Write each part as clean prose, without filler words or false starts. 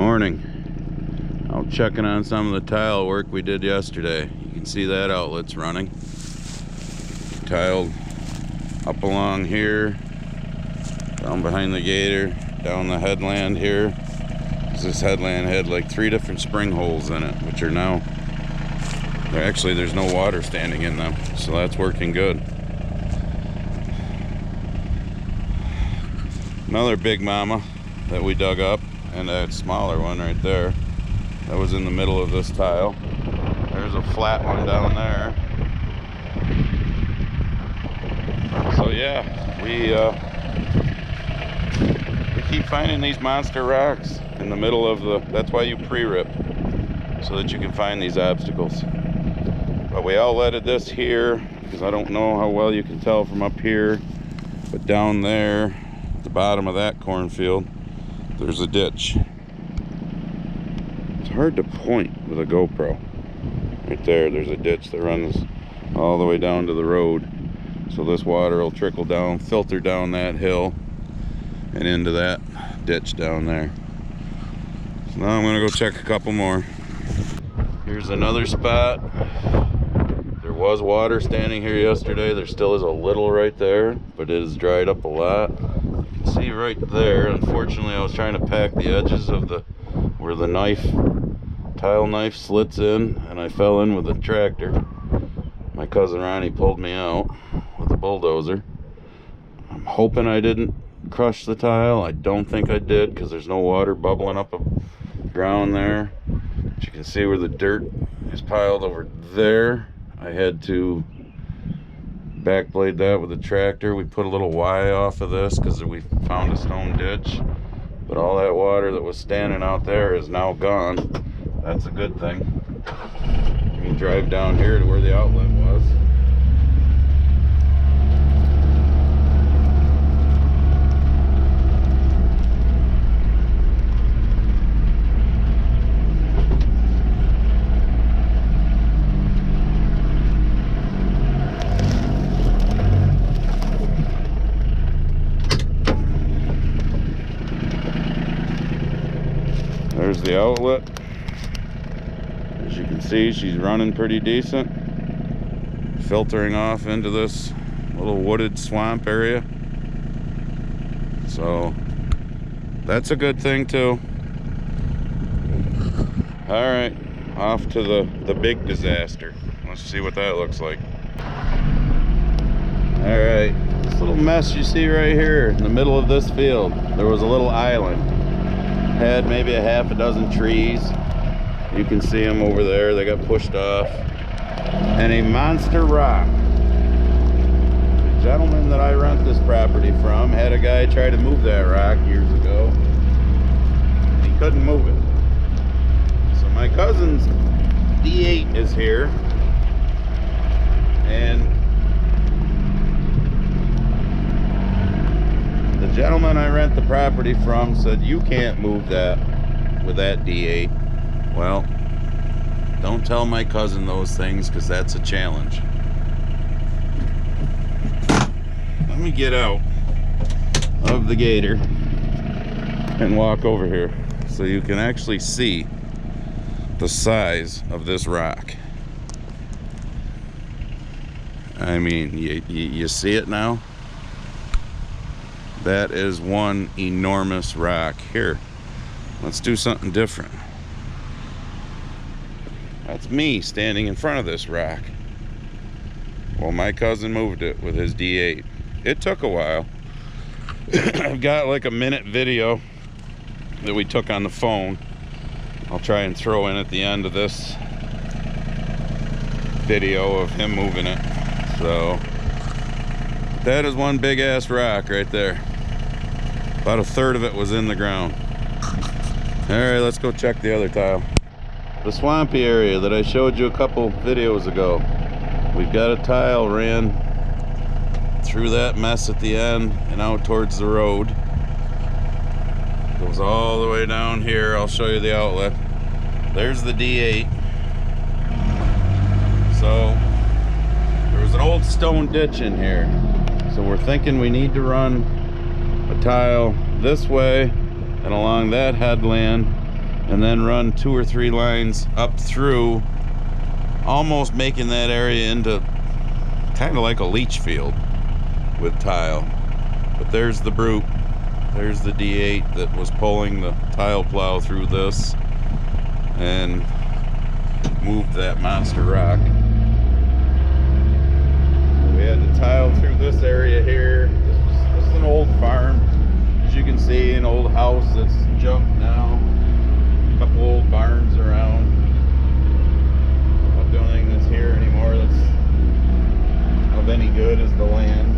Morning. Out checking on some of the tile work we did yesterday. You can see that outlet's running. Tiled up along here, down behind the gator, down the headland here. This headland had like 3 different spring holes in it, which are now, actually there's no water standing in them, so that's working good. Another big mama that we dug up, and that smaller one right there, that was in the middle of this tile. There's a flat one down there. So yeah, we keep finding these monster rocks in the middle of the, that's why you pre-rip, so that you can find these obstacles. But we outletted this here, because I don't know how well you can tell from up here, but down there, at the bottom of that cornfield, there's a ditch. It's hard to point with a GoPro. Right there, there's a ditch that runs all the way down to the road. So this water will trickle down, filter down that hill, and into that ditch down there. So now I'm gonna go check a couple more. Here's another spot. There was water standing here yesterday. There still is a little right there, but it has dried up a lot. You can see right there, unfortunately I was trying to pack the edges of the, where the tile knife slits in, and I fell in with a tractor. My cousin Ronny pulled me out with a bulldozer. I'm hoping I didn't crush the tile. I don't think I did, because there's no water bubbling up the ground there. But you can see where the dirt is piled over there. I had to backblade that with a tractor. We put a little Y off of this because we found a stone ditch, but all that water that was standing out there is now gone. That's a good thing. You can drive down here to where the outlet was. There's the outlet. As you can see, she's running pretty decent, filtering off into this little wooded swamp area. So that's a good thing too. All right, off to the big disaster. Let's see what that looks like. All right, this little mess you see right here in the middle of this field, there was a little island. Had maybe a half a dozen trees. You can see them over there. They got pushed off. And a monster rock. The gentleman that I rent this property from had a guy try to move that rock years ago. He couldn't move it. So my cousin's D8 is here. And the gentleman I rent the property from said, you can't move that with that D8. Well, don't tell my cousin those things, because that's a challenge. Let me get out of the gator and walk over here so you can actually see the size of this rock. I mean, you see it now? That is one enormous rock. Here, let's do something different. That's me standing in front of this rock. Well, my cousin moved it with his D8. It took a while. I've got like a minute video that we took on the phone. I'll try and throw in at the end of this video of him moving it. So that is one big ass rock right there. About a third of it was in the ground. All right, let's go check the other tile. The swampy area that I showed you a couple videos ago. We've got a tile ran through that mess at the end and out towards the road. Goes all the way down here. I'll show you the outlet. There's the D8. So there was an old stone ditch in here. So we're thinking we need to run a tile this way and along that headland and then run 2 or 3 lines up through, almost making that area into kind of like a leach field with tile. But there's the brute. There's the D8 that was pulling the tile plow through this and moved that monster rock. We had to tile through this area here. This is an old farm. As you can see, an old house that's junked now. A couple old barns around. About the only thing that's here anymore that's of any good is the land.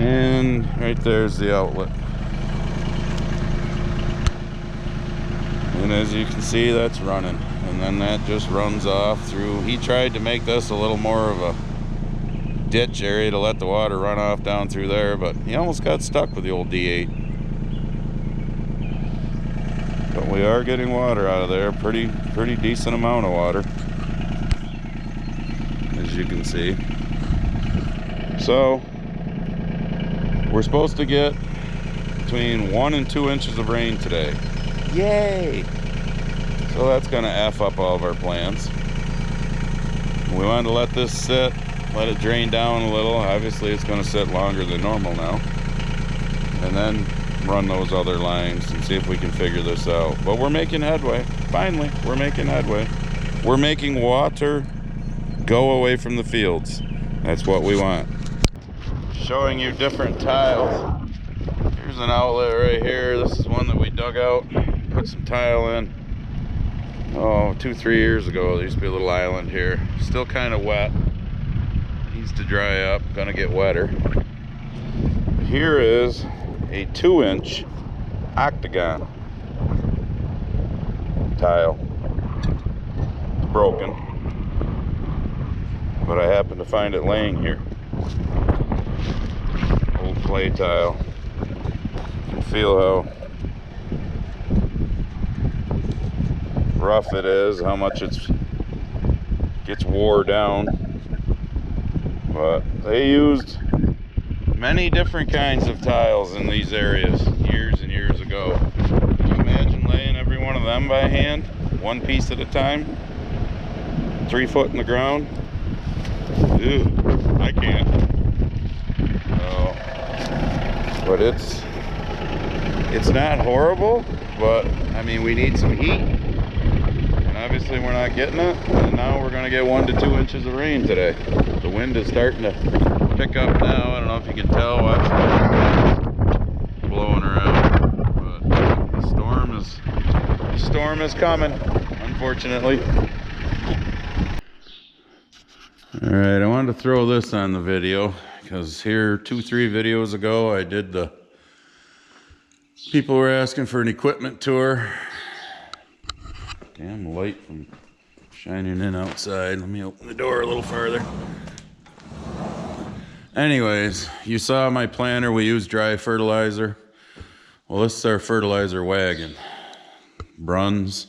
And right there's the outlet. And as you can see, that's running. And then that just runs off through. He tried to make this a little more of a ditch area to let the water run off down through there, but he almost got stuck with the old D8. But we are getting water out of there. Pretty decent amount of water, as you can see. So we're supposed to get between 1 and 2 inches of rain today. Yay! So that's gonna F up all of our plans. We wanted to let this sit, let it drain down a little. Obviously it's gonna sit longer than normal now. And then run those other lines and see if we can figure this out. But we're making headway. Finally, we're making headway. We're making water go away from the fields. That's what we want. Showing you different tiles. Here's an outlet right here. This is one that we dug out, put some tile in. Oh, 2-3 years ago. There used to be a little island here. Still kind of wet. Needs to dry up. Gonna get wetter. Here is a 2-inch octagon tile. It's broken, but I happen to find it laying here. Old clay tile. You can feel how rough it is, how much it gets wore down. But they used many different kinds of tiles in these areas years and years ago. Can you imagine laying every one of them by hand, one piece at a time, 3 foot in the ground? Ew, I can't. But it's not horrible, but I mean, we need some heat, and obviously we're not getting it. And now we're gonna get 1 to 2 inches of rain today. The wind is starting to pick up now. I don't know if you can tell, watch it blowing around, but the storm is coming, unfortunately. All right, I wanted to throw this on the video because here 2-3 videos ago I did the people were asking for an equipment tour. Damn light from shining in outside. Let me open the door a little farther. Anyways, you saw my planter. We use dry fertilizer. Well, this is our fertilizer wagon. Bruns,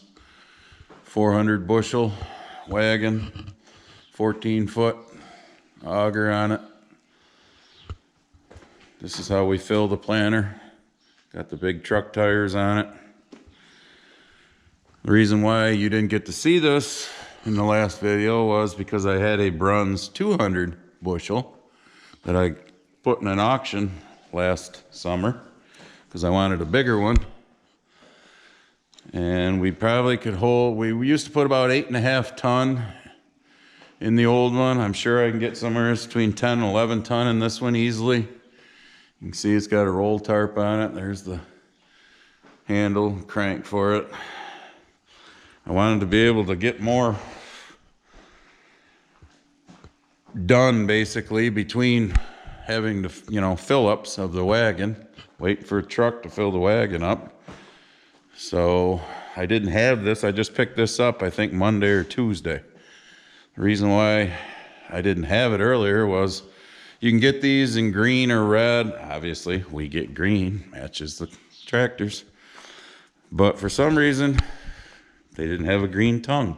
400 bushel wagon, 14-foot auger on it. This is how we fill the planter. Got the big truck tires on it. The reason why you didn't get to see this in the last video was because I had a Bruns 200 bushel that I put in an auction last summer because I wanted a bigger one. And we probably could hold, we used to put about 8.5 ton in the old one. I'm sure I can get somewhere between 10 and 11 ton in this one easily. You can see it's got a roll tarp on it. There's the handle crank for it. I wanted to be able to get more done basically between having to, fill ups of the wagon, wait for a truck to fill the wagon up. So I didn't have this. I just picked this up, I think Monday or Tuesday. The reason why I didn't have it earlier was you can get these in green or red. Obviously, we get green, matches the tractors. But for some reason, they didn't have a green tongue.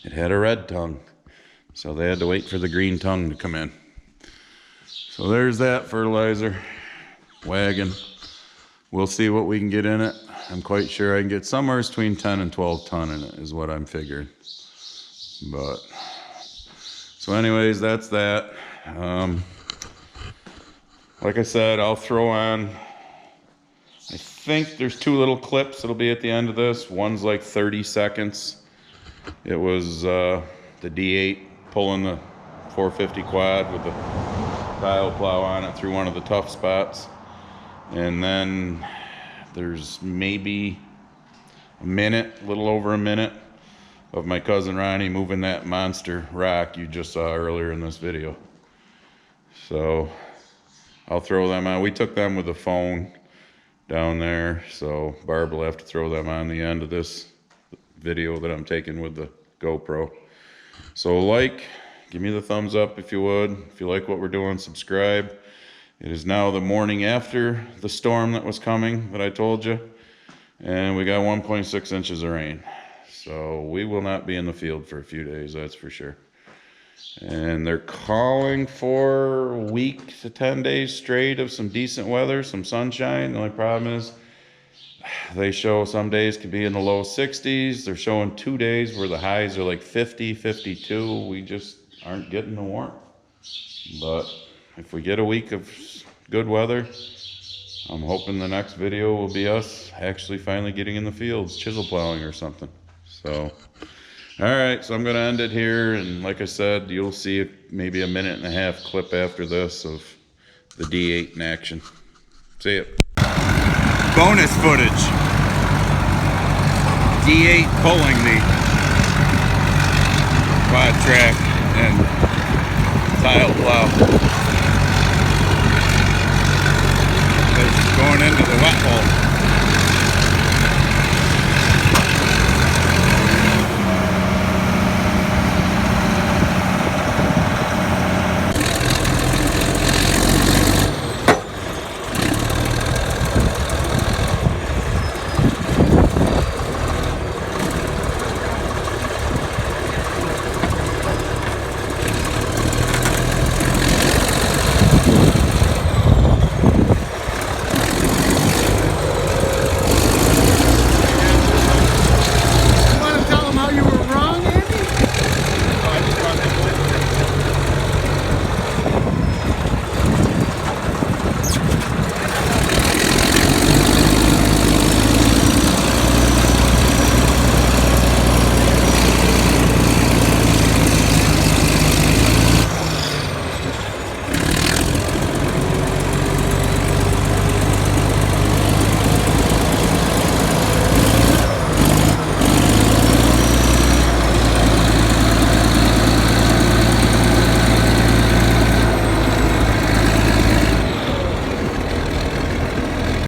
It had a red tongue. So they had to wait for the green tongue to come in. So there's that fertilizer wagon. We'll see what we can get in it. I'm quite sure I can get somewhere between 10 and 12 ton in it is what I'm figuring. But, so anyways, that's that. Like I said, I'll throw on, I think there's 2 little clips that'll be at the end of this. One's like 30 seconds. It was the D8 pulling the 450 quad with the tile plow on it through one of the tough spots. And then there's maybe a minute, a little over a minute, of my cousin Ronny moving that monster rock you just saw earlier in this video. So I'll throw them on. We took them with a phone down there, so Barb will have to throw them on the end of this video that I'm taking with the GoPro. So give me the thumbs up if you would. If you like what we're doing, subscribe. It is now the morning after the storm that was coming that I told you, and we got 1.6 inches of rain. So we will not be in the field for a few days, that's for sure. And they're calling for a week to 10 days straight of some decent weather, some sunshine. The only problem is they show some days could be in the low 60s. They're showing 2 days where the highs are like 50, 52. We just aren't getting the warmth. But if we get a week of good weather, I'm hoping the next video will be us actually finally getting in the fields, chisel plowing or something. So, all right, so I'm going to end it here. And like I said, you'll see maybe a 1.5-minute clip after this of the D8 in action. See it. Bonus footage. D8 pulling the quad track and tile plow. It's going into the wet hole.